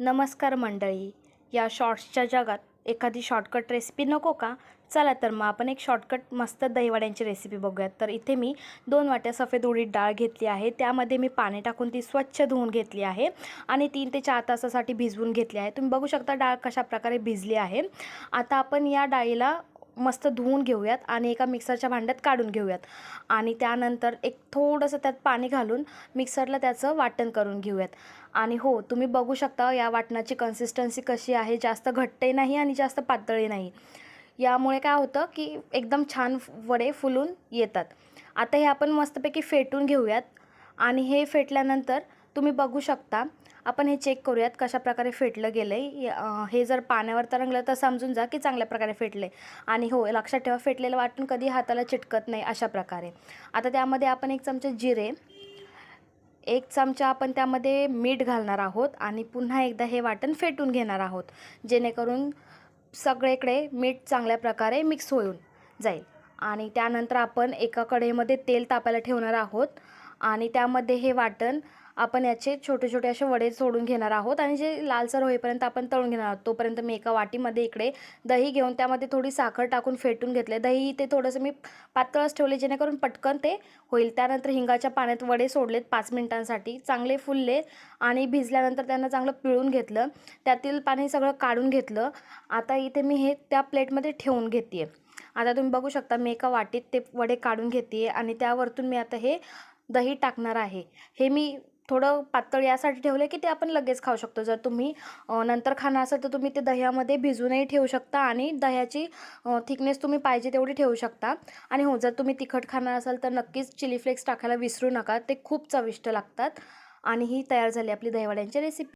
नमस्कार मंडळी. या शॉर्ट्सच्या जगात एखादी शॉर्टकट रेसिपी नको का? चला तर मग आपण एक शॉर्टकट मस्त दहीवड्यांची रेसिपी बघूयात. तर इथे मी 2 वाट्या सफेद उडीद डाळ घेतली आहे. त्यामध्ये मी पाणी टाकून ती स्वच्छ धुवून घेतली आहे आणि 3 ते 4 तासासाठी भिजवून घेतली आहे. तुम्ही बघू शकता डाळ कशा प्रकारे भिजली आहे. आता आपण या डाळीला मस्त धुवून घेऊयात आणि एका मिक्सरच्या भांड्यात काढून घेऊयात आणि त्यानंतर एक थोडंसं त्यात पाणी घालून मिक्सरला त्याचं वाटण करून घेऊयात. आणि हो, तुम्ही बघू शकता या वाटणाची कन्सिस्टन्सी कशी आहे. जास्त घट्टही नाही आणि जास्त पातळही नाही. यामुळे काय होतं की एकदम छान वडे फुलून येतात. आता हे आपण मस्तपैकी फेटून घेऊयात आणि हे फेटल्यानंतर तुम्ही बघू शकता, आपण हे चेक करूयात कशाप्रकारे फेटलं गेलं आहे. हे जर पाण्यावर तरंगलं तर समजून जा की चांगल्या प्रकारे फेटले. आणि हो, लक्षात ठेवा फेटलेलं वाटण कधी हाताला चिटकत नाही अशा प्रकारे. आता त्यामध्ये आपण 1 चमचा जिरे, 1 चमचा आपण त्यामध्ये मीठ घालणार आहोत आणि पुन्हा एकदा हे वाटण फेटून घेणार आहोत, जेणेकरून सगळीकडे मीठ चांगल्या प्रकारे मिक्स होऊन जाईल. आणि त्यानंतर आपण एका कढईमध्ये तेल तापायला ठेवणार आहोत आणि त्यामध्ये हे वाटण आपण याचे छोटे छोटे असे वडे सोडून घेणार आहोत आणि जे लालसर होईपर्यंत आपण तळून घेणार आहोत. तोपर्यंत मी एका वाटीमध्ये इकडे दही घेऊन त्यामध्ये थोडी साखर टाकून फेटून घेतले. दही ते थोडंसं मी पातळच ठेवले जेणेकरून पटकन ते होईल. त्यानंतर हिंगाच्या पाण्यात वडे सोडलेत 5 मिनिटांसाठी. चांगले फुलले आणि भिजल्यानंतर त्यांना चांगलं पिळून घेतलं. त्यातील पाणी सगळं काढून घेतलं. आता इथे मी हे त्या प्लेटमध्ये ठेवून घेते आहे. आता तुम्ही बघू शकता मी एका वाटीत ते वडे काढून घेते आहे आणि त्यावरतून मी आता हे दही टाकणार आहे. हे मी थोडं पातळ यासाठी ठेवलं की ते आपण लगेच खाऊ शकतो. जर तुम्ही नंतर खाणार असाल तर तुम्ही ते दह्यामध्ये भिजवूनही ठेवू शकता आणि दह्याची थिकनेस तुम्ही पाहिजे तेवढी ठेवू शकता. आणि हो, जर तुम्ही तिखट खाणार असाल तर नक्कीच चिली फ्लेक्स टाकायला विसरू नका. ते खूप चविष्ट लागतात. आणि ही तयार झाली आपली दहीवड्यांची रेसिपी.